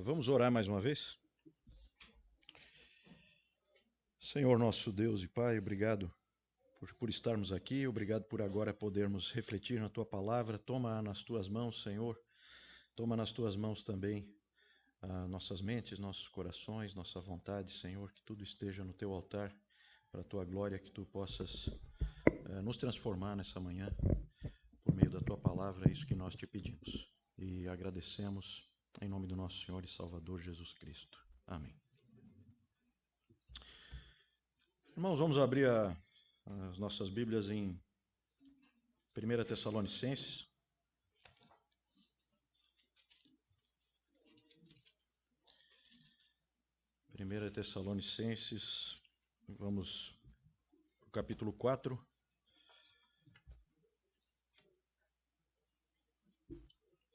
Vamos orar mais uma vez? Senhor nosso Deus e Pai, obrigado por estarmos aqui, obrigado por agora podermos refletir na Tua palavra. Toma nas Tuas mãos, Senhor, toma nas Tuas mãos também nossas mentes, nossos corações, nossa vontade, Senhor, que tudo esteja no Teu altar, para a Tua glória, que Tu possas nos transformar nessa manhã, por meio da Tua palavra, é isso que nós Te pedimos. E agradecemos em nome do nosso Senhor e Salvador Jesus Cristo. Amém. Irmãos, vamos abrir as nossas Bíblias em 1 Tessalonicenses. Primeira Tessalonicenses, vamos para o capítulo 4.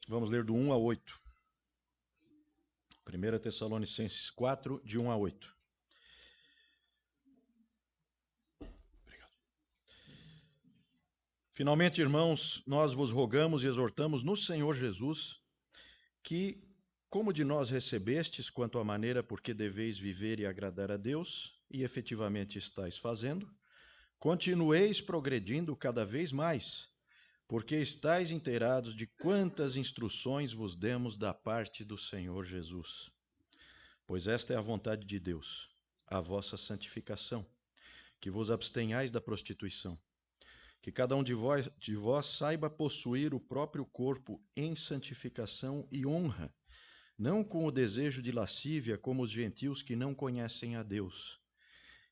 Vamos ler do 1 a 8. 1 Tessalonicenses 4, de 1 a 8. Obrigado. Finalmente, irmãos, nós vos rogamos e exortamos no Senhor Jesus que, como de nós recebestes quanto à maneira por que deveis viver e agradar a Deus, e efetivamente estáis fazendo, continueis progredindo cada vez mais, porque estáis inteirados de quantas instruções vos demos da parte do Senhor Jesus. Pois esta é a vontade de Deus, a vossa santificação, que vos abstenhais da prostituição, que cada um de vós saiba possuir o próprio corpo em santificação e honra, não com o desejo de lascívia como os gentios que não conhecem a Deus,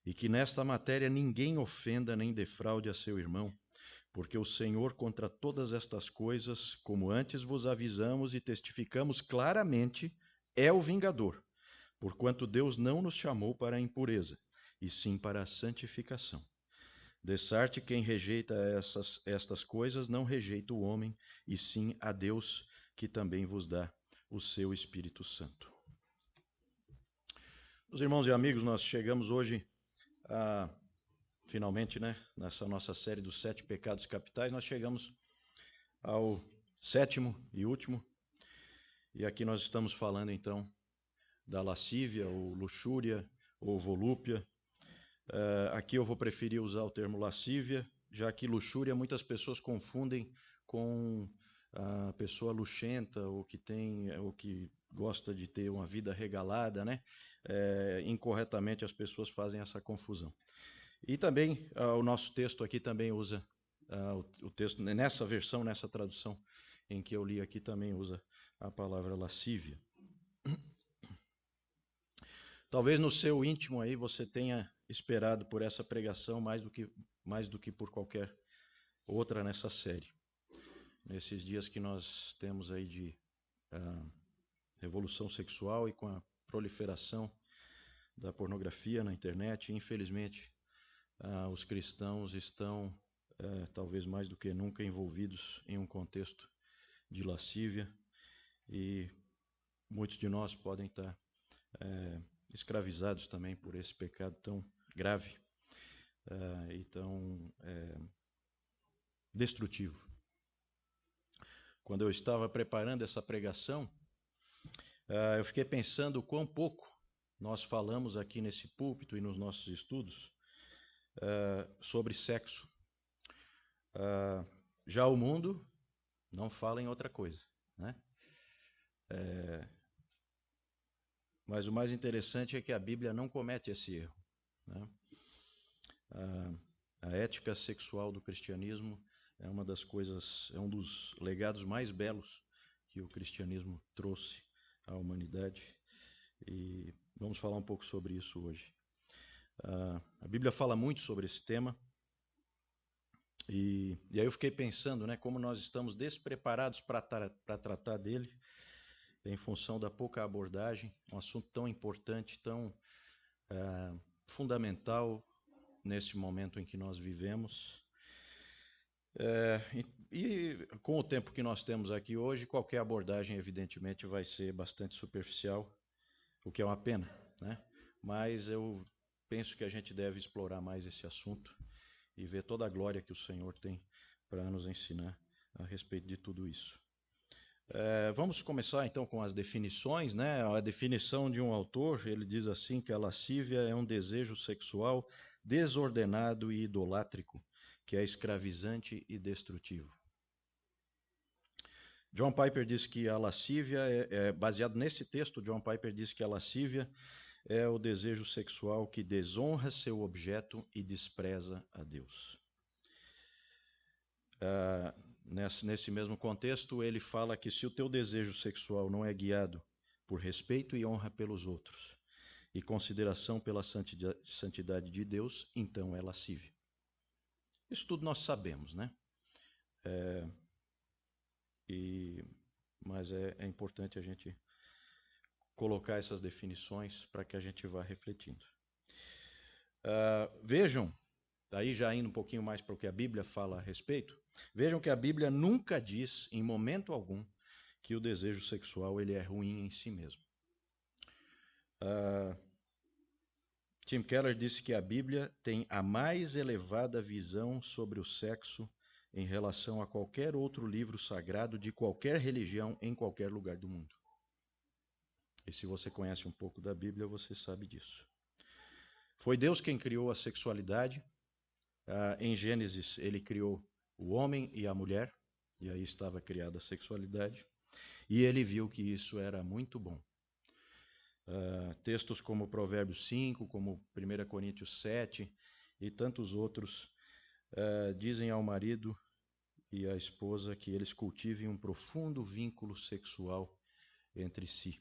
e que nesta matéria ninguém ofenda nem defraude a seu irmão, porque o Senhor contra todas estas coisas, como antes vos avisamos e testificamos claramente, é o vingador, porquanto Deus não nos chamou para a impureza, e sim para a santificação. Dessarte quem rejeita estas coisas não rejeita o homem, e sim a Deus, que também vos dá o seu Espírito Santo. Meus irmãos e amigos, nós chegamos hoje finalmente, nessa nossa série dos 7 pecados capitais, nós chegamos ao 7º e último, e aqui nós estamos falando então da lascívia, ou luxúria, ou volúpia. Aqui eu vou preferir usar o termo lascívia, já que luxúria muitas pessoas confundem com a pessoa luxenta, ou que gosta de ter uma vida regalada, né? Incorretamente as pessoas fazem essa confusão. E também o nosso texto aqui também usa, o texto nessa versão, nessa tradução em que eu li aqui, também usa a palavra lascívia. Talvez no seu íntimo aí você tenha esperado por essa pregação mais do que por qualquer outra nessa série. Nesses dias que nós temos aí de revolução sexual e com a proliferação da pornografia na internet, infelizmente, os cristãos estão, talvez mais do que nunca, envolvidos em um contexto de lascívia, e muitos de nós podem estar escravizados também por esse pecado tão grave e tão destrutivo. Quando eu estava preparando essa pregação, eu fiquei pensando o quão pouco nós falamos aqui nesse púlpito e nos nossos estudos sobre sexo. Já o mundo não fala em outra coisa, né? Mas o mais interessante é que a Bíblia não comete esse erro, né? A ética sexual do cristianismo é uma das coisas, é um dos legados mais belos que o cristianismo trouxe à humanidade, e vamos falar um pouco sobre isso hoje. A Bíblia fala muito sobre esse tema, e aí eu fiquei pensando, né, como nós estamos despreparados para tratar dele, em função da pouca abordagem, um assunto tão importante, tão fundamental nesse momento em que nós vivemos. E com o tempo que nós temos aqui hoje, qualquer abordagem evidentemente vai ser bastante superficial, o que é uma pena, né? Mas eu penso que a gente deve explorar mais esse assunto e ver toda a glória que o Senhor tem para nos ensinar a respeito de tudo isso. Vamos começar então com as definições, né? A definição de um autor, ele diz assim que a lascívia é um desejo sexual desordenado e idolátrico, que é escravizante e destrutivo. John Piper diz que a lascívia baseado nesse texto, John Piper diz que a lascívia é o desejo sexual que desonra seu objeto e despreza a Deus. Nesse mesmo contexto, ele fala que se o teu desejo sexual não é guiado por respeito e honra pelos outros e consideração pela santidade de Deus, então é lascívia. Isso tudo nós sabemos, né? Mas é importante a gente colocar essas definições para que a gente vá refletindo. Vejam, daí já indo um pouquinho mais para o que a Bíblia fala a respeito, vejam que a Bíblia nunca diz, em momento algum, que o desejo sexual ele é ruim em si mesmo. Tim Keller disse que a Bíblia tem a mais elevada visão sobre o sexo em relação a qualquer outro livro sagrado de qualquer religião em qualquer lugar do mundo. E se você conhece um pouco da Bíblia, você sabe disso. Foi Deus quem criou a sexualidade. Em Gênesis, ele criou o homem e a mulher, e aí estava criada a sexualidade. E ele viu que isso era muito bom. Textos como Provérbios 5, como 1 Coríntios 7 e tantos outros dizem ao marido e à esposa que eles cultivem um profundo vínculo sexual entre si.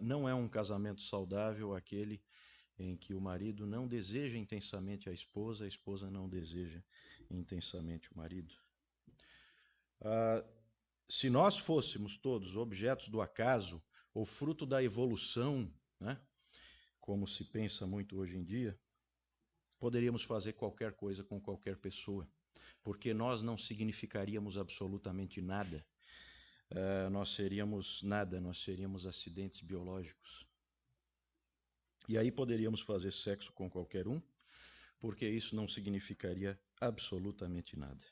Não é um casamento saudável aquele em que o marido não deseja intensamente a esposa não deseja intensamente o marido. Se nós fôssemos todos objetos do acaso ou fruto da evolução, né, como se pensa muito hoje em dia, poderíamos fazer qualquer coisa com qualquer pessoa, porque nós não significaríamos absolutamente nada. Nós seríamos nada, nós seríamos acidentes biológicos. E aí poderíamos fazer sexo com qualquer um, porque isso não significaria absolutamente nada.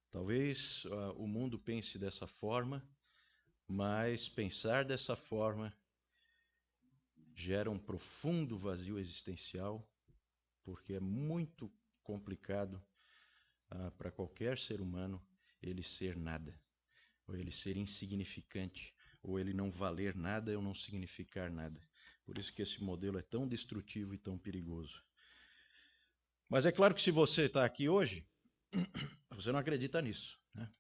Talvez o mundo pense dessa forma, mas pensar dessa forma gera um profundo vazio existencial, porque é muito complicado para qualquer ser humano ele ser nada, ou ele ser insignificante, ou ele não valer nada ou não significar nada. Por isso que esse modelo é tão destrutivo e tão perigoso. Mas é claro que se você está aqui hoje, você não acredita nisso, né?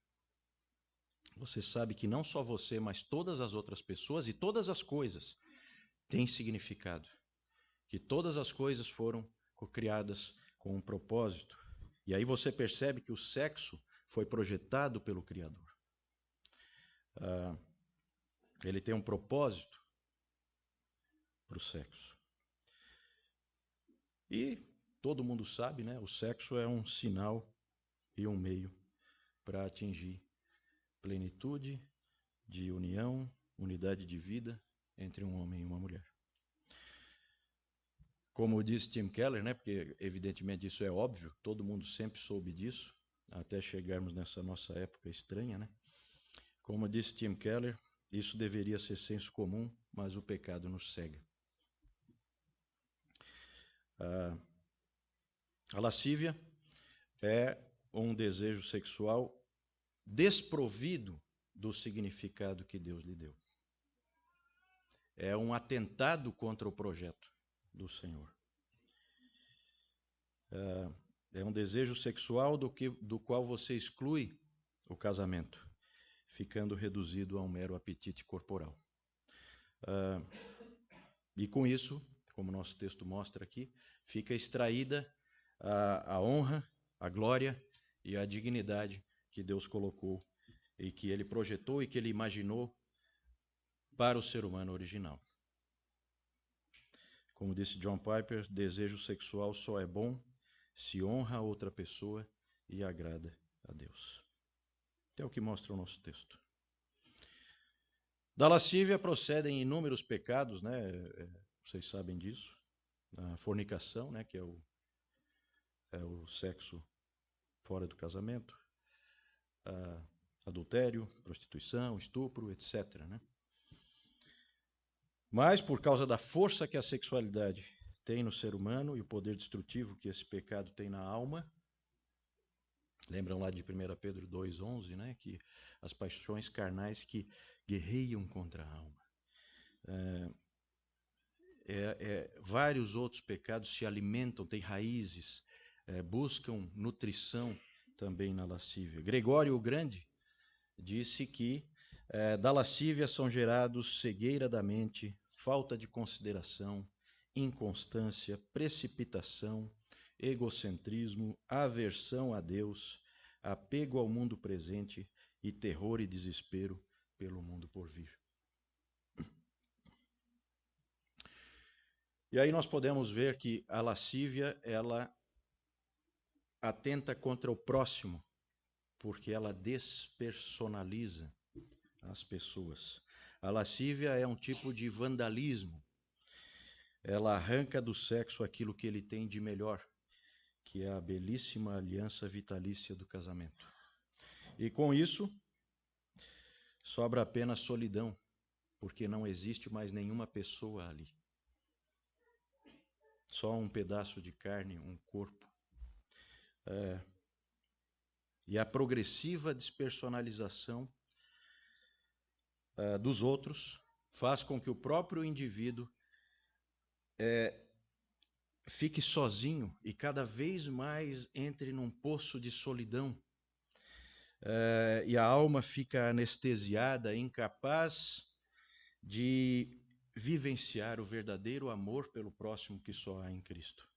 Você sabe que não só você, mas todas as outras pessoas e todas as coisas têm significado. Que todas as coisas foram criadas com um propósito. E aí você percebe que o sexo foi projetado pelo Criador. Ele tem um propósito para o sexo. E todo mundo sabe, né? O sexo é um sinal e um meio para atingir plenitude de união, unidade de vida entre um homem e uma mulher. Como disse Tim Keller, né? Porque evidentemente isso é óbvio, todo mundo sempre soube disso, até chegarmos nessa nossa época estranha, né? Como disse Tim Keller, isso deveria ser senso comum, mas o pecado nos cega. A lascívia é um desejo sexual desprovido do significado que Deus lhe deu. É um atentado contra o projeto do Senhor. É um desejo sexual do qual você exclui o casamento, ficando reduzido a um mero apetite corporal. E com isso, como nosso texto mostra aqui, fica extraída a honra, a glória e a dignidade que Deus colocou e que Ele projetou e que Ele imaginou para o ser humano original. Como disse John Piper, desejo sexual só é bom se honra a outra pessoa e agrada a Deus. É o que mostra o nosso texto. Da lascívia procedem inúmeros pecados, né? Vocês sabem disso. A fornicação, né? Que é o sexo fora do casamento. adultério, prostituição, estupro, etc., né? Mas por causa da força que a sexualidade tem no ser humano e o poder destrutivo que esse pecado tem na alma, lembram lá de 1 Pedro 2,11, né? Que as paixões carnais que guerreiam contra a alma. Vários outros pecados se alimentam, têm raízes, buscam nutrição também na lascívia. Gregório o Grande disse que da lascívia são gerados cegueira da mente, falta de consideração, inconstância, precipitação, egocentrismo, aversão a Deus, apego ao mundo presente e terror e desespero pelo mundo por vir. E aí nós podemos ver que a lascívia, ela atenta contra o próximo, porque ela despersonaliza as pessoas. A lascívia é um tipo de vandalismo. Ela arranca do sexo aquilo que ele tem de melhor, que é a belíssima aliança vitalícia do casamento. E com isso, sobra apenas solidão, porque não existe mais nenhuma pessoa ali. Só um pedaço de carne, um corpo. E a progressiva despersonalização dos outros faz com que o próprio indivíduo fique sozinho e cada vez mais entre num poço de solidão. E a alma fica anestesiada, incapaz de vivenciar o verdadeiro amor pelo próximo que só há em Cristo.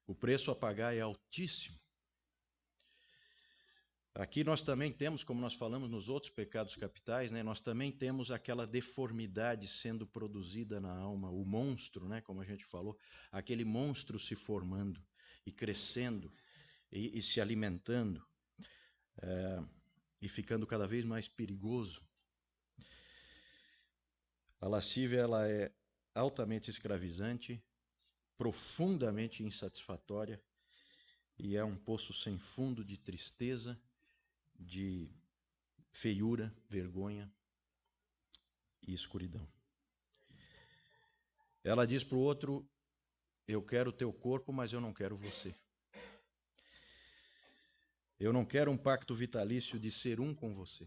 O preço a pagar é altíssimo. Aqui nós também temos, como nós falamos nos outros pecados capitais, né, nós também temos aquela deformidade sendo produzida na alma, o monstro, né, como a gente falou, aquele monstro se formando e crescendo e se alimentando e ficando cada vez mais perigoso. A lascívia ela é altamente escravizante, profundamente insatisfatória e é um poço sem fundo de tristeza, de feiura, vergonha e escuridão. Ela diz para o outro: eu quero o teu corpo, mas eu não quero você. Eu não quero um pacto vitalício de ser um com você.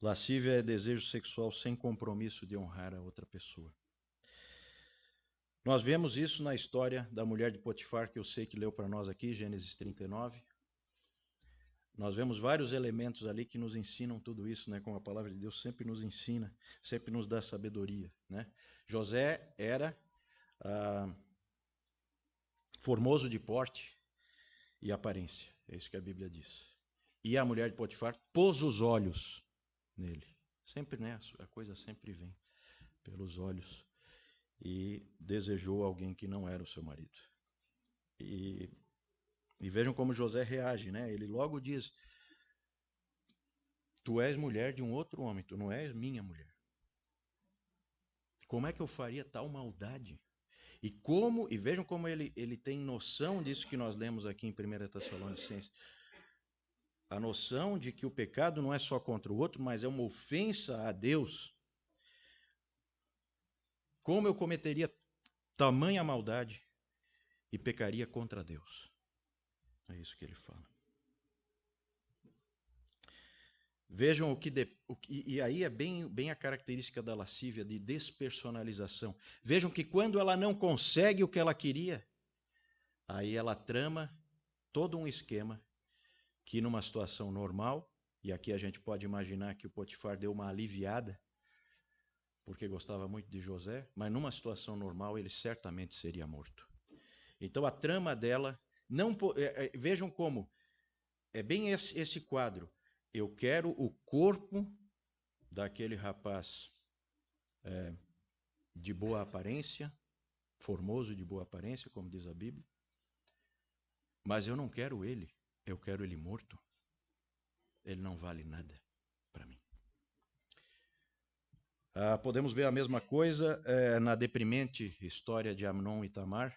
Lascívia é desejo sexual sem compromisso de honrar a outra pessoa. Nós vemos isso na história da mulher de Potifar, que eu sei que leu para nós aqui, Gênesis 39. Nós vemos vários elementos ali que nos ensinam tudo isso, né? Como a palavra de Deus sempre nos ensina, sempre nos dá sabedoria, né? José era formoso de porte e aparência, é isso que a Bíblia diz. E a mulher de Potifar pôs os olhos nele. Sempre, né? A coisa sempre vem pelos olhos. E desejou alguém que não era o seu marido. E vejam como José reage, né? Ele logo diz: tu és mulher de um outro homem, tu não és minha mulher. Como é que eu faria tal maldade? E vejam como ele tem noção disso que nós lemos aqui em 1 Tessalonicenses. A noção de que o pecado não é só contra o outro, mas é uma ofensa a Deus. Como eu cometeria tamanha maldade e pecaria contra Deus? É isso que ele fala. Vejam e aí é bem a característica da lascívia, de despersonalização. Vejam que quando ela não consegue o que ela queria, aí ela trama todo um esquema que numa situação normal, e aqui a gente pode imaginar que o Potifar deu uma aliviada, porque gostava muito de José, mas numa situação normal ele certamente seria morto. Então a trama dela, vejam como, é bem esse quadro. Eu quero o corpo daquele rapaz de boa aparência, formoso de boa aparência, como diz a Bíblia, mas eu não quero ele, eu quero ele morto. Ele não vale nada para mim. Podemos ver a mesma coisa na deprimente história de Amnon e Tamar,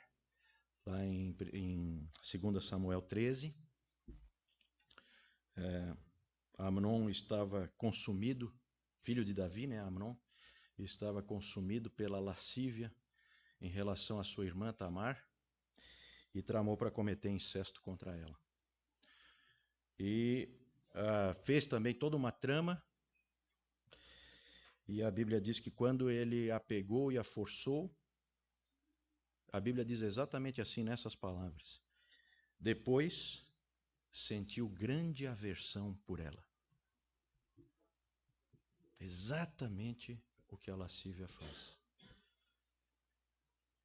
lá em 2 Samuel 13. Amnon estava consumido, filho de Davi, né, Amnon, estava consumido pela lascívia em relação à sua irmã Tamar e tramou para cometer incesto contra ela. E fez também toda uma trama, e a Bíblia diz que quando ele a pegou e a forçou, a Bíblia diz exatamente assim nessas palavras: depois sentiu grande aversão por ela. Exatamente o que a lascívia faz.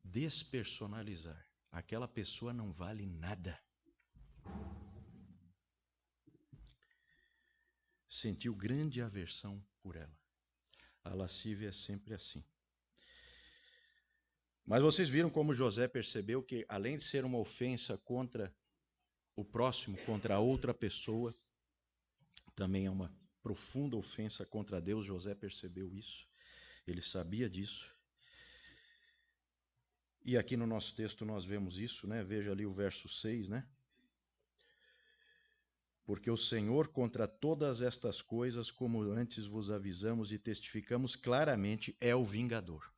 Despersonalizar. Aquela pessoa não vale nada. Sentiu grande aversão por ela. A lascívia é sempre assim. Mas vocês viram como José percebeu que, além de ser uma ofensa contra o próximo, contra outra pessoa, também é uma profunda ofensa contra Deus. José percebeu isso, ele sabia disso. E aqui no nosso texto nós vemos isso, né? Veja ali o verso 6, né? Porque o Senhor contra todas estas coisas, como antes vos avisamos e testificamos claramente, é o vingador.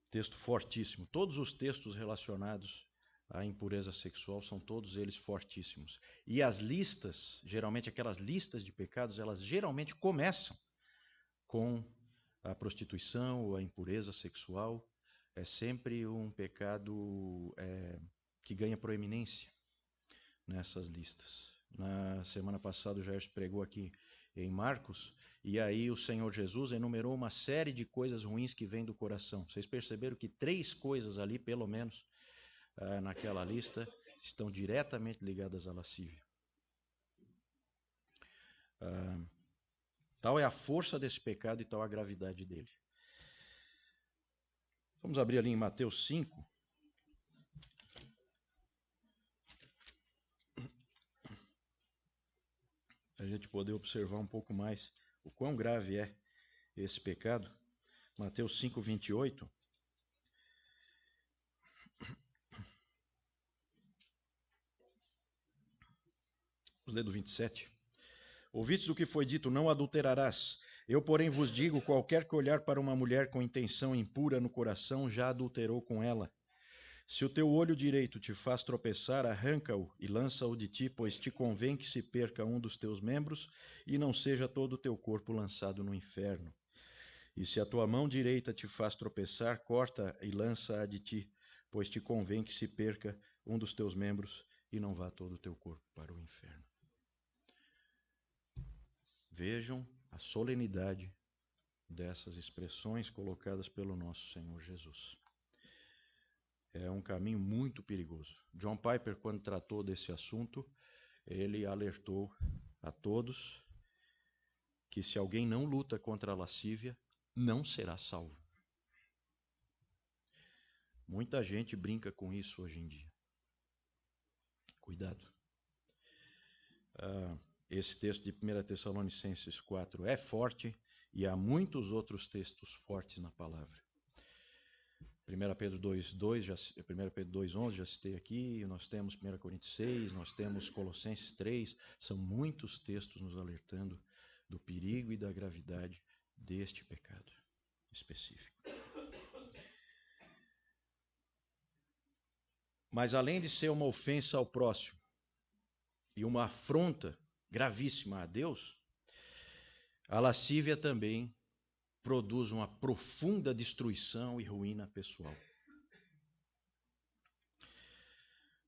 Texto fortíssimo. Todos os textos relacionados à impureza sexual são todos eles fortíssimos. E as listas, geralmente aquelas listas de pecados, elas geralmente começam com a prostituição ou a impureza sexual. É sempre um pecado que ganha proeminência nessas listas. Na semana passada o Jair pregou aqui em Marcos, e aí o Senhor Jesus enumerou uma série de coisas ruins que vêm do coração. Vocês perceberam que 3 coisas ali, pelo menos, naquela lista, estão diretamente ligadas à lascívia. Tal é a força desse pecado e tal a gravidade dele. Vamos abrir ali em Mateus 5. A gente poder observar um pouco mais o quão grave é esse pecado. Mateus 5, 28. Vamos ler do 27. Ouvistes o que foi dito, não adulterarás. Eu, porém, vos digo, qualquer que olhar para uma mulher com intenção impura no coração, já adulterou com ela. Se o teu olho direito te faz tropeçar, arranca-o e lança-o de ti, pois te convém que se perca um dos teus membros e não seja todo o teu corpo lançado no inferno. E se a tua mão direita te faz tropeçar, corta e lança-a de ti, pois te convém que se perca um dos teus membros e não vá todo o teu corpo para o inferno. Vejam a solenidade dessas expressões colocadas pelo nosso Senhor Jesus. É um caminho muito perigoso. John Piper, quando tratou desse assunto, ele alertou a todos que se alguém não luta contra a lascívia, não será salvo. Muita gente brinca com isso hoje em dia. Cuidado. Esse texto de 1 Tessalonicenses 4 é forte e há muitos outros textos fortes na palavra. 1 Pedro 2,11 já citei aqui, nós temos 1 Coríntios 6, nós temos Colossenses 3, são muitos textos nos alertando do perigo e da gravidade deste pecado específico. Mas além de ser uma ofensa ao próximo e uma afronta gravíssima a Deus, a lascívia também produz uma profunda destruição e ruína pessoal.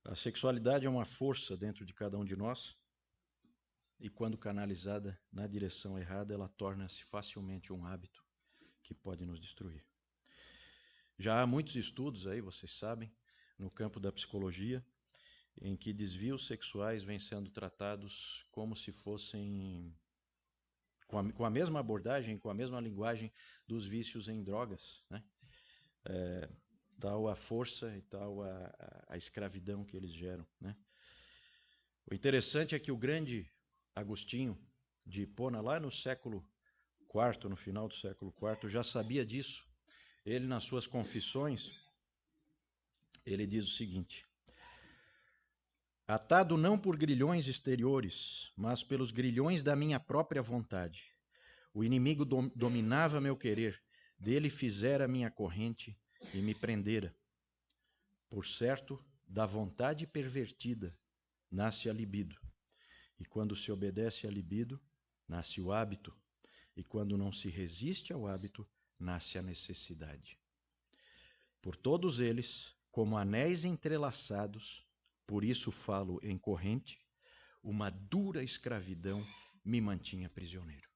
A sexualidade é uma força dentro de cada um de nós e quando canalizada na direção errada, ela torna-se facilmente um hábito que pode nos destruir. Já há muitos estudos aí, vocês sabem, no campo da psicologia, em que desvios sexuais vêm sendo tratados como se fossem com a mesma abordagem, com a mesma linguagem dos vícios em drogas, né? Tal a força e tal a escravidão que eles geram, né? O interessante é que o grande Agostinho de Hipona, lá no século IV, no final do século IV, já sabia disso. Ele, nas suas confissões, Ele diz o seguinte: atado não por grilhões exteriores, mas pelos grilhões da minha própria vontade. O inimigo dominava meu querer, dele fizera minha corrente e me prendera. Por certo, da vontade pervertida nasce a libido, e quando se obedece à libido, nasce o hábito, e quando não se resiste ao hábito, nasce a necessidade. Por todos eles, como anéis entrelaçados, por isso falo em corrente, uma dura escravidão me mantinha prisioneiro.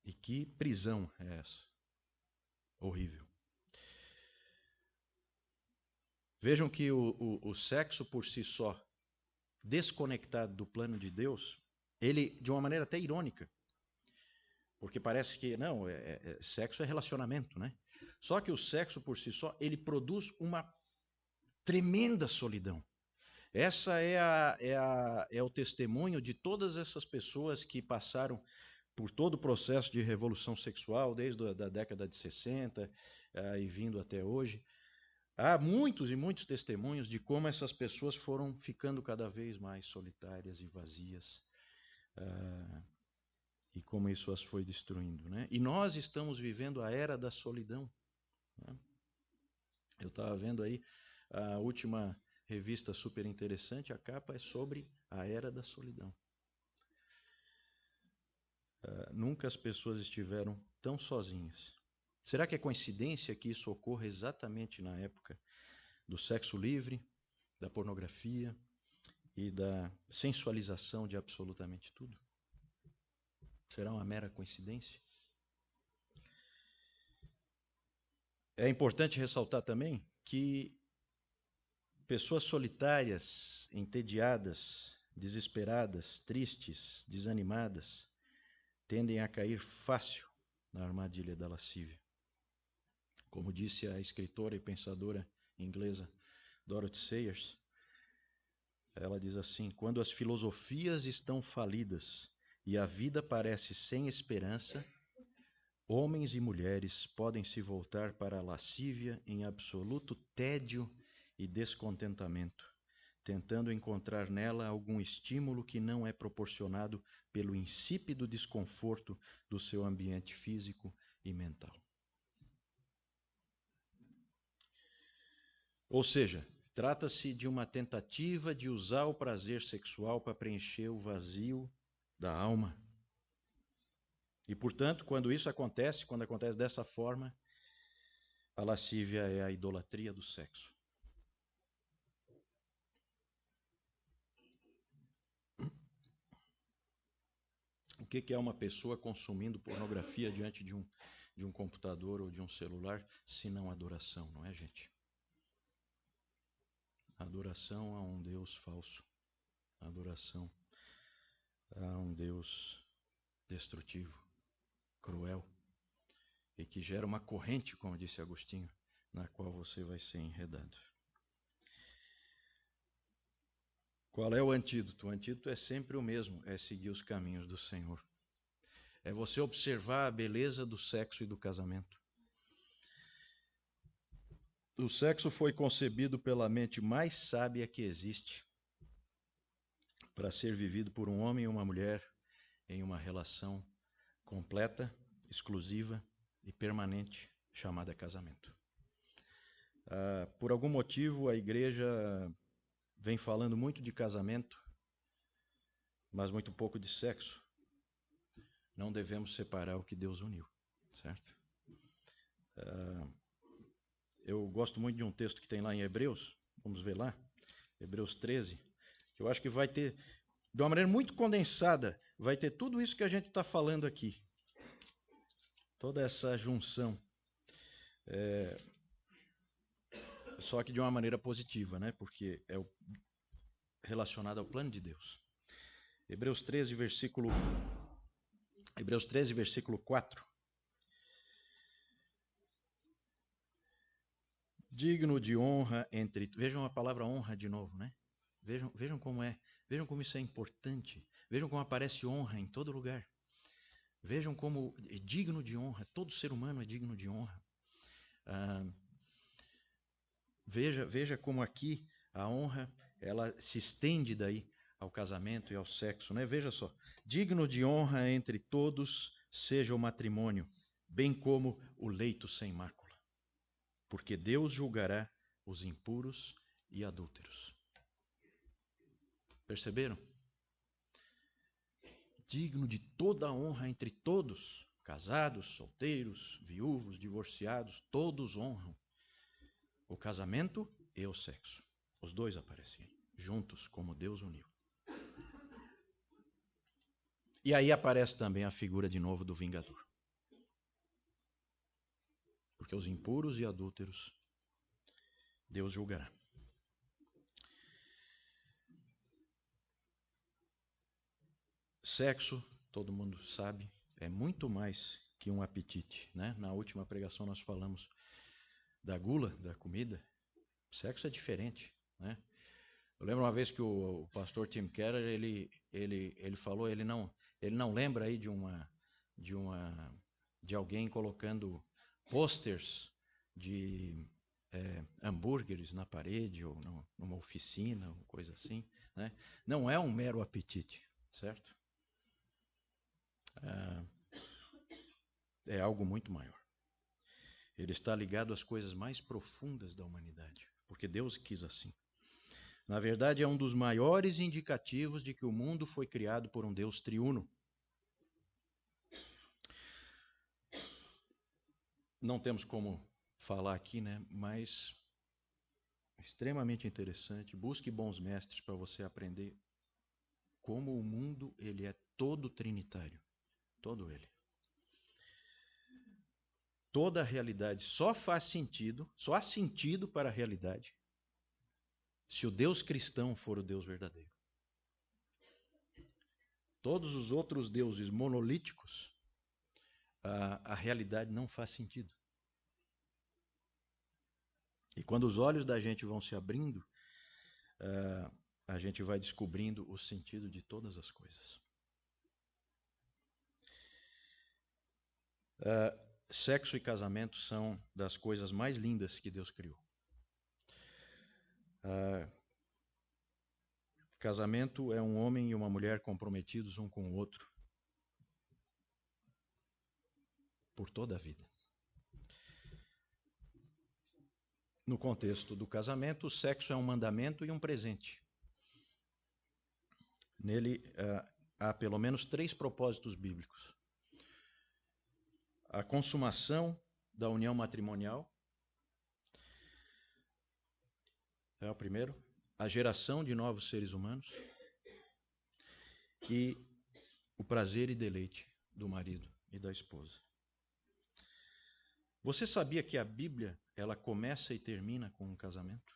E que prisão é essa? Horrível. Vejam que o sexo por si só, desconectado do plano de Deus, ele, de uma maneira até irônica, porque parece que, não, sexo é relacionamento, né? Só que o sexo por si só, ele produz uma tremenda solidão. Essa é o testemunho de todas essas pessoas que passaram por todo o processo de revolução sexual, desde a década de 60 e vindo até hoje. Há muitos e muitos testemunhos de como essas pessoas foram ficando cada vez mais solitárias e vazias, e como isso as foi destruindo, né? E nós estamos vivendo a era da solidão, né? Eu estava vendo aí a última revista super interessante, a capa é sobre a era da solidão. Nunca as pessoas estiveram tão sozinhas. Será que é coincidência que isso ocorra exatamente na época do sexo livre, da pornografia e da sensualização de absolutamente tudo? Será uma mera coincidência? É importante ressaltar também que pessoas solitárias, entediadas, desesperadas, tristes, desanimadas, tendem a cair fácil na armadilha da lascívia. Como disse a escritora e pensadora inglesa Dorothy Sayers, ela diz assim: quando as filosofias estão falidas e a vida parece sem esperança, homens e mulheres podem se voltar para a lascívia em absoluto tédio e descontentamento, tentando encontrar nela algum estímulo que não é proporcionado pelo insípido desconforto do seu ambiente físico e mental. Ou seja, trata-se de uma tentativa de usar o prazer sexual para preencher o vazio da alma. E, portanto, quando isso acontece, quando acontece dessa forma, a lascívia é a idolatria do sexo. O que é uma pessoa consumindo pornografia diante de um computador ou de um celular, se não adoração, não é, gente? Adoração a um Deus falso. Adoração a um Deus destrutivo, cruel, e que gera uma corrente, como disse Agostinho, na qual você vai ser enredado. Qual é o antídoto? O antídoto é sempre o mesmo, é seguir os caminhos do Senhor. É você observar a beleza do sexo e do casamento. O sexo foi concebido pela mente mais sábia que existe para ser vivido por um homem e uma mulher em uma relação completa, exclusiva e permanente, chamada casamento. Por algum motivo, a igreja vem falando muito de casamento, mas muito pouco de sexo. Não devemos separar o que Deus uniu, certo? Eu gosto muito de um texto que tem lá em Hebreus, vamos ver lá, Hebreus 13, que eu acho que vai ter, de uma maneira muito condensada, vai ter tudo isso que a gente está falando aqui. Toda essa junção. Só que de uma maneira positiva, né? Porque é relacionado ao plano de Deus. Hebreus 13, versículo 4. Digno de honra entre... Vejam a palavra honra de novo, né? Vejam como é. Vejam como isso é importante. Vejam como aparece honra em todo lugar. Vejam como é digno de honra, todo ser humano é digno de honra. Veja como aqui a honra, ela se estende daí ao casamento e ao sexo, né? Veja só, digno de honra entre todos seja o matrimônio, bem como o leito sem mácula, porque Deus julgará os impuros e adúlteros. Perceberam? Digno de toda a honra entre todos, casados, solteiros, viúvos, divorciados, todos honram o casamento e o sexo. Os dois aparecem juntos como Deus uniu. E aí aparece também a figura de novo do vingador. Porque os impuros e adúlteros Deus julgará. Sexo, todo mundo sabe, é muito mais que um apetite, né? Na última pregação nós falamos da gula, da comida. Sexo é diferente, né? Eu lembro uma vez que o pastor Tim Keller, ele falou, ele não lembra aí de alguém colocando posters de hambúrgueres na parede ou numa oficina, ou coisa assim, né? Não é um mero apetite, certo? É algo muito maior. Ele está ligado às coisas mais profundas da humanidade, porque Deus quis assim. Na verdade, é um dos maiores indicativos de que o mundo foi criado por um Deus triuno. Não temos como falar aqui, né? Mas extremamente interessante. Busque bons mestres para você aprender como o mundo ele é todo trinitário, todo ele. Toda a realidade só faz sentido, só há sentido para a realidade se o Deus cristão for o Deus verdadeiro. Todos os outros deuses monolíticos, a realidade não faz sentido. E quando os olhos da gente vão se abrindo, a gente vai descobrindo o sentido de todas as coisas. Sexo e casamento são das coisas mais lindas que Deus criou. Casamento é um homem e uma mulher comprometidos um com o outro por toda a vida. No contexto do casamento, o sexo é um mandamento e um presente. Nele há pelo menos 3 propósitos bíblicos. A consumação da união matrimonial é o primeiro. A geração de novos seres humanos e o prazer e deleite do marido e da esposa. Você sabia que a Bíblia ela começa e termina com um casamento?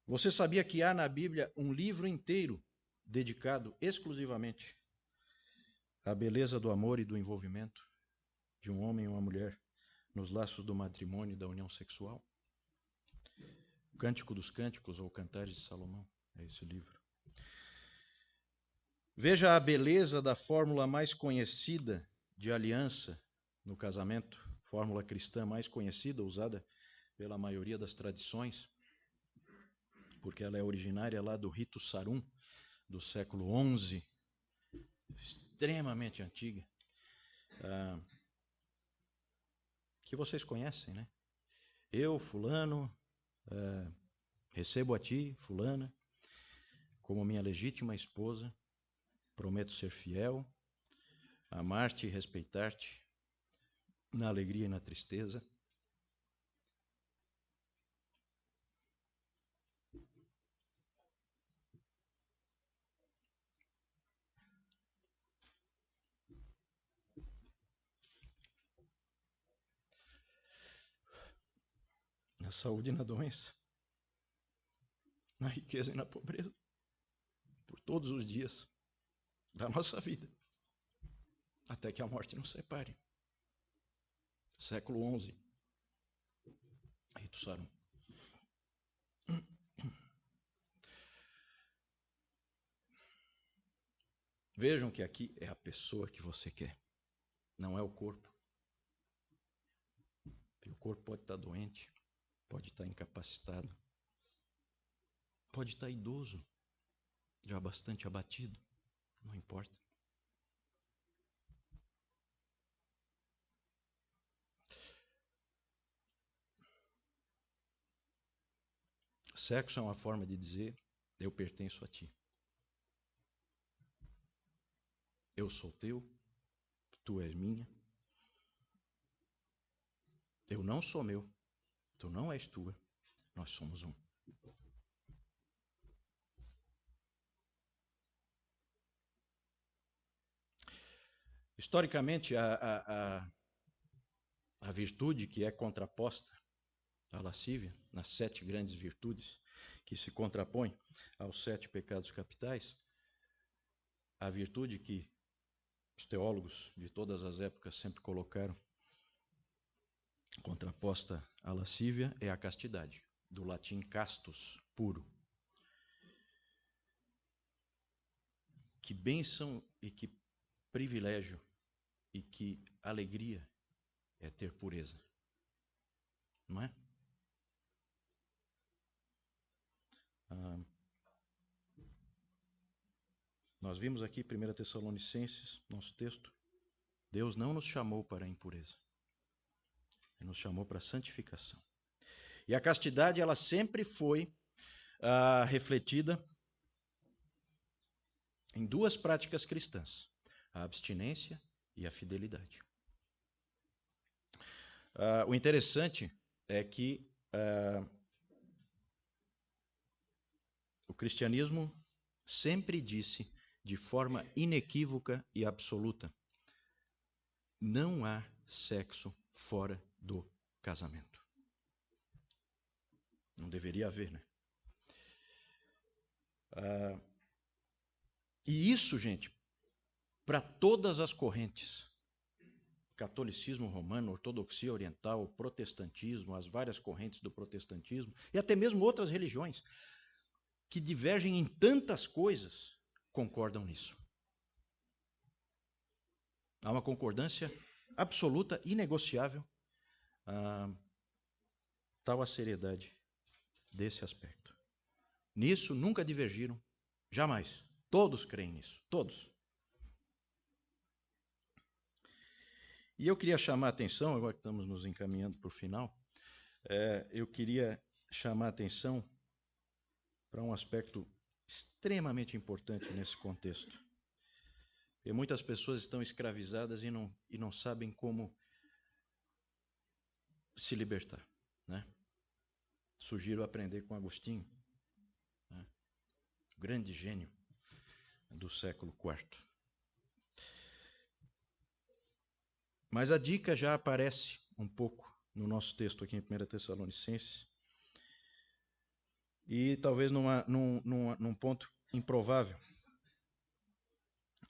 Você sabia que há na Bíblia um livro inteiro dedicado exclusivamente à beleza do amor e do envolvimento de um homem e uma mulher nos laços do matrimônio e da união sexual? O Cântico dos Cânticos ou Cantares de Salomão é esse livro. Veja a beleza da fórmula mais conhecida de aliança no casamento, fórmula cristã mais conhecida, usada pela maioria das tradições, porque ela é originária lá do rito Sarum, do século XI, extremamente antiga, que vocês conhecem, né? Eu, fulano, recebo a ti, fulana, como minha legítima esposa, prometo ser fiel, amar-te e respeitar-te, na alegria e na tristeza. Na saúde e na doença, na riqueza e na pobreza, por todos os dias da nossa vida, até que a morte nos separe. Século XI, rito Sarum. Vejam que aqui é a pessoa que você quer, não é o corpo. O corpo pode estar doente, pode estar incapacitado, pode estar idoso, já bastante abatido, não importa. Sexo é uma forma de dizer: eu pertenço a ti. Eu sou teu, tu és minha. Eu não sou meu, tu não és tua, nós somos um. Historicamente, a virtude que é contraposta à lascívia, nas 7 grandes virtudes que se contrapõem aos 7 pecados capitais, a virtude que os teólogos de todas as épocas sempre colocaram contraposta à lascívia é a castidade, do latim castus, puro. Que bênção e que privilégio e que alegria é ter pureza, não é? Nós vimos aqui 1 Tessalonicenses, nosso texto, Deus não nos chamou para a impureza, Ele nos chamou para a santificação. E a castidade, ela sempre foi refletida em 2 práticas cristãs, a abstinência e a fidelidade. O interessante é que o cristianismo sempre disse de forma inequívoca e absoluta: não há sexo fora do casamento. Não deveria haver, né? E isso, gente, para todas as correntes, catolicismo romano, ortodoxia oriental, protestantismo, as várias correntes do protestantismo, e até mesmo outras religiões, que divergem em tantas coisas, concordam nisso. Há uma concordância absoluta, inegociável, tal a seriedade desse aspecto. Nisso nunca divergiram, jamais. Todos creem nisso, todos. E eu queria chamar a atenção, agora que estamos nos encaminhando para o final, eu queria chamar a atenção para um aspecto extremamente importante nesse contexto. E muitas pessoas estão escravizadas e não sabem como se libertar, né? Sugiro aprender com Agostinho, né? Grande gênio do século IV. Mas a dica já aparece um pouco no nosso texto aqui em 1 Tessalonicenses, e talvez num ponto improvável.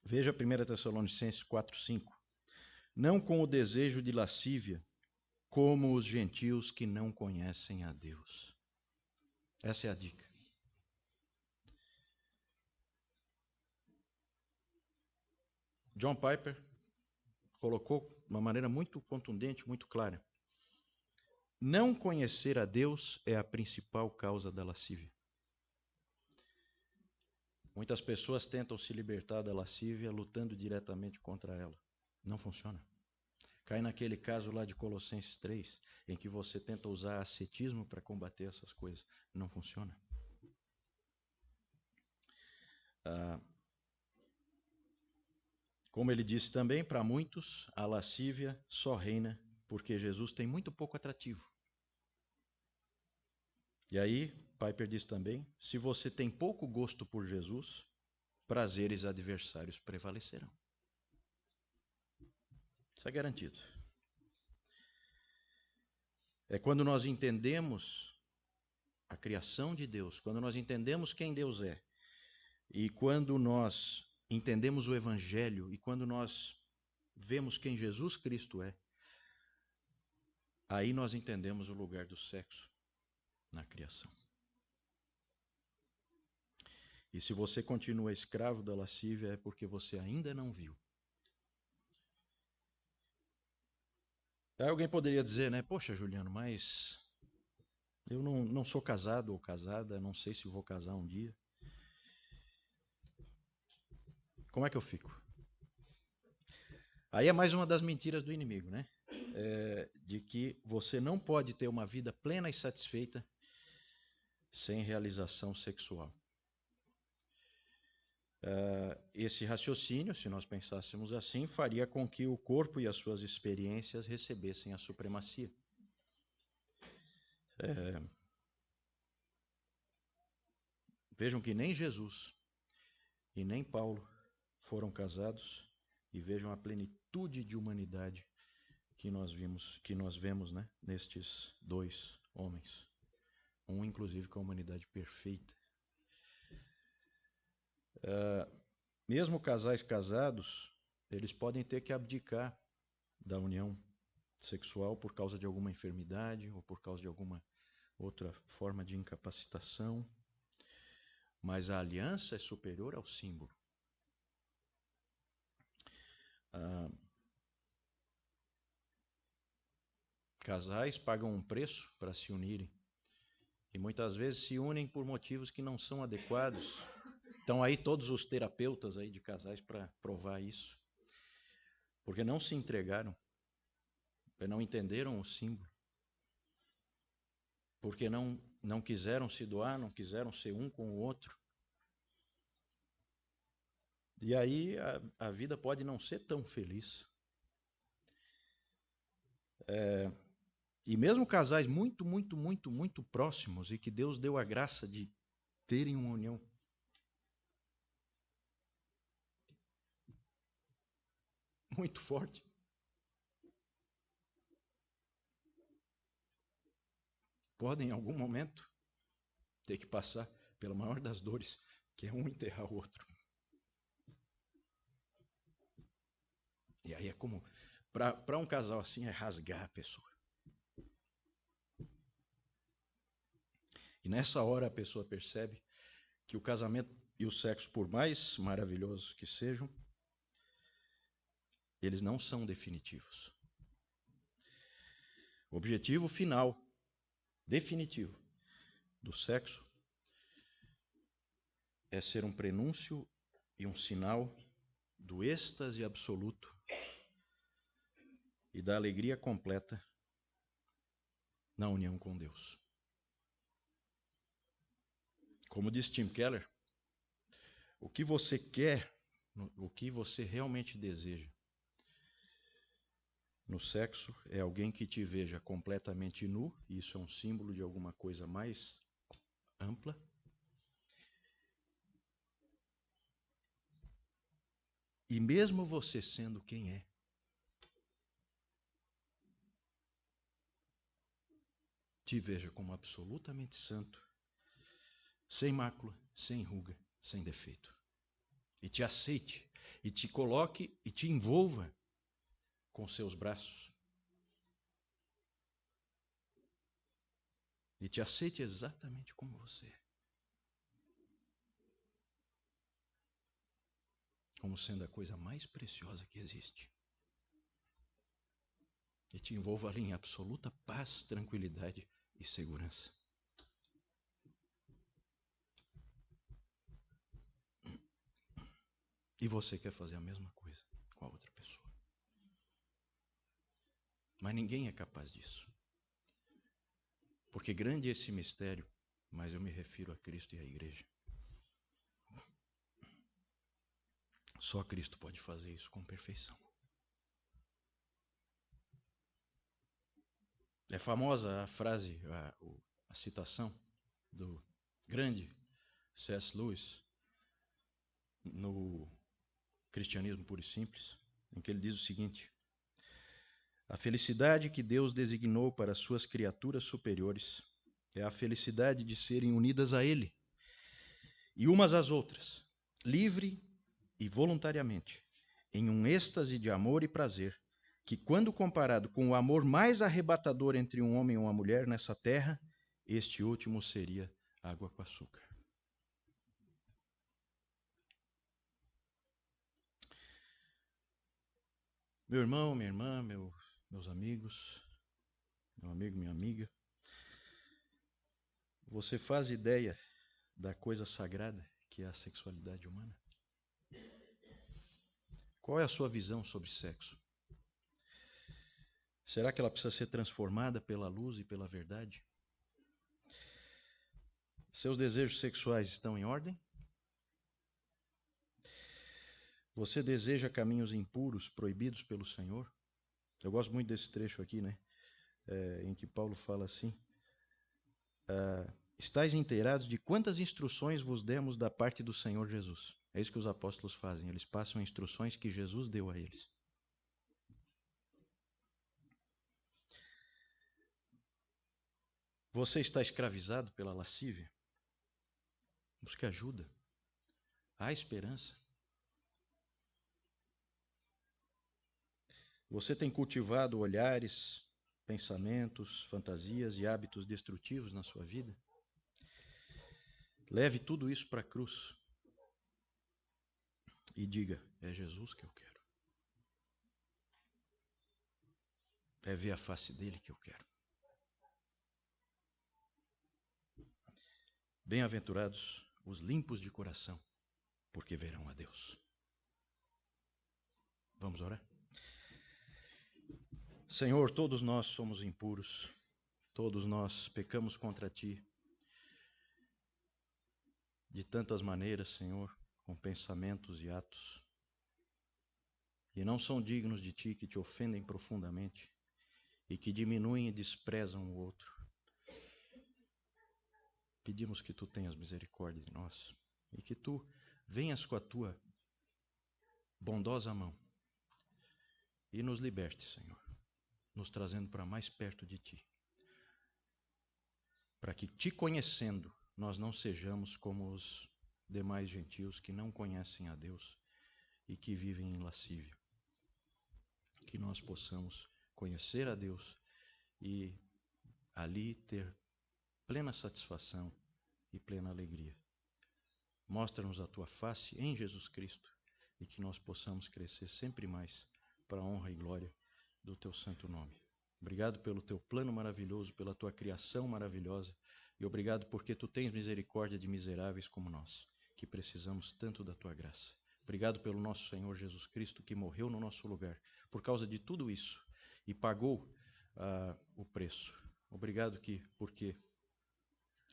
Veja 1 Tessalonicenses 4:5. Não com o desejo de lascívia, como os gentios que não conhecem a Deus. Essa é a dica. John Piper colocou de uma maneira muito contundente, muito clara. Não conhecer a Deus é a principal causa da lascívia. Muitas pessoas tentam se libertar da lascívia lutando diretamente contra ela. Não funciona. Cai naquele caso lá de Colossenses 3, em que você tenta usar ascetismo para combater essas coisas. Não funciona. Como ele disse também, para muitos, a lascívia só reina porque Jesus tem muito pouco atrativo. E aí, Piper diz também, se você tem pouco gosto por Jesus, prazeres adversários prevalecerão. Isso é garantido. É quando nós entendemos a criação de Deus, quando nós entendemos quem Deus é, e quando nós entendemos o Evangelho, e quando nós vemos quem Jesus Cristo é, aí nós entendemos o lugar do sexo na criação. E se você continua escravo da lascívia, é porque você ainda não viu. Aí alguém poderia dizer, né? Poxa, Juliano, mas eu não sou casado ou casada, não sei se vou casar um dia. Como é que eu fico? Aí é mais uma das mentiras do inimigo, né? De que você não pode ter uma vida plena e satisfeita sem realização sexual. Esse raciocínio, se nós pensássemos assim, faria com que o corpo e as suas experiências recebessem a supremacia. Vejam que nem Jesus e nem Paulo foram casados, e vejam a plenitude de humanidade que nós vemos, né, nestes dois homens. Um, inclusive, com a humanidade perfeita. Mesmo casais casados, eles podem ter que abdicar da união sexual por causa de alguma enfermidade ou por causa de alguma outra forma de incapacitação. Mas a aliança é superior ao símbolo. Casais pagam um preço para se unirem. E muitas vezes se unem por motivos que não são adequados. Estão aí todos os terapeutas aí de casais para provar isso. Porque não se entregaram. Porque não entenderam o símbolo. Porque não quiseram se doar, não quiseram ser um com o outro. E aí a vida pode não ser tão feliz. E mesmo casais muito, muito, muito, muito próximos e que Deus deu a graça de terem uma união muito forte, podem em algum momento ter que passar pela maior das dores, que é um enterrar o outro. E aí é como, para um casal assim, é rasgar a pessoa. E nessa hora a pessoa percebe que o casamento e o sexo, por mais maravilhosos que sejam, eles não são definitivos. O objetivo final, definitivo, do sexo é ser um prenúncio e um sinal do êxtase absoluto e da alegria completa na união com Deus. Como diz Tim Keller, o que você quer, o que você realmente deseja no sexo é alguém que te veja completamente nu, e isso é um símbolo de alguma coisa mais ampla. E mesmo você sendo quem é, te veja como absolutamente santo, sem mácula, sem ruga, sem defeito. E te aceite, e te coloque e te envolva com seus braços. E te aceite exatamente como você é. Como sendo a coisa mais preciosa que existe. E te envolva ali em absoluta paz, tranquilidade e segurança. E você quer fazer a mesma coisa com a outra pessoa. Mas ninguém é capaz disso. Porque grande é esse mistério, mas eu me refiro a Cristo e à igreja. Só Cristo pode fazer isso com perfeição. É famosa a frase, a citação do grande C.S. Lewis no Cristianismo Puro e Simples, em que ele diz o seguinte: a felicidade que Deus designou para suas criaturas superiores é a felicidade de serem unidas a Ele e umas às outras, livre e voluntariamente, em um êxtase de amor e prazer, que, quando comparado com o amor mais arrebatador entre um homem e uma mulher nessa terra, este último seria água com açúcar. Meu irmão, minha irmã, meus amigos, meu amigo, minha amiga, você faz ideia da coisa sagrada que é a sexualidade humana? Qual é a sua visão sobre sexo? Será que ela precisa ser transformada pela luz e pela verdade? Seus desejos sexuais estão em ordem? Você deseja caminhos impuros, proibidos pelo Senhor? Eu gosto muito desse trecho aqui, né? Em que Paulo fala assim: estais inteirados de quantas instruções vos demos da parte do Senhor Jesus. É isso que os apóstolos fazem, eles passam instruções que Jesus deu a eles. Você está escravizado pela lascívia? Busque ajuda. Há esperança. Você tem cultivado olhares, pensamentos, fantasias e hábitos destrutivos na sua vida? Leve tudo isso para a cruz e diga: é Jesus que eu quero. É ver a face dele que eu quero. Bem-aventurados os limpos de coração, porque verão a Deus. Vamos orar? Senhor, todos nós somos impuros, todos nós pecamos contra Ti de tantas maneiras, Senhor, com pensamentos e atos, e não são dignos de Ti, que Te ofendem profundamente e que diminuem e desprezam o outro. Pedimos que Tu tenhas misericórdia de nós e que Tu venhas com a Tua bondosa mão e nos liberte, Senhor, nos trazendo para mais perto de Ti, para que, Te conhecendo, nós não sejamos como os demais gentios que não conhecem a Deus e que vivem em lascívia. Que nós possamos conhecer a Deus e ali ter plena satisfação e plena alegria. Mostra-nos a Tua face em Jesus Cristo e que nós possamos crescer sempre mais para a honra e glória do Teu santo nome. Obrigado pelo Teu plano maravilhoso, pela Tua criação maravilhosa e obrigado porque Tu tens misericórdia de miseráveis como nós, que precisamos tanto da Tua graça. Obrigado pelo nosso Senhor Jesus Cristo que morreu no nosso lugar por causa de tudo isso e pagou o preço. Obrigado porque,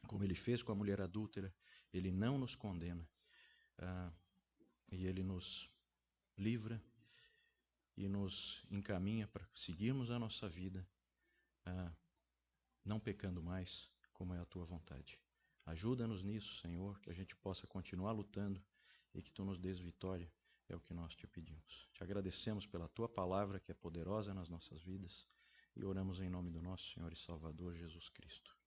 como Ele fez com a mulher adúltera, Ele não nos condena e Ele nos livra e nos encaminha para seguirmos a nossa vida, não pecando mais, como é a Tua vontade. Ajuda-nos nisso, Senhor, que a gente possa continuar lutando e que Tu nos dês vitória, é o que nós Te pedimos. Te agradecemos pela Tua palavra, que é poderosa nas nossas vidas, e oramos em nome do nosso Senhor e Salvador Jesus Cristo.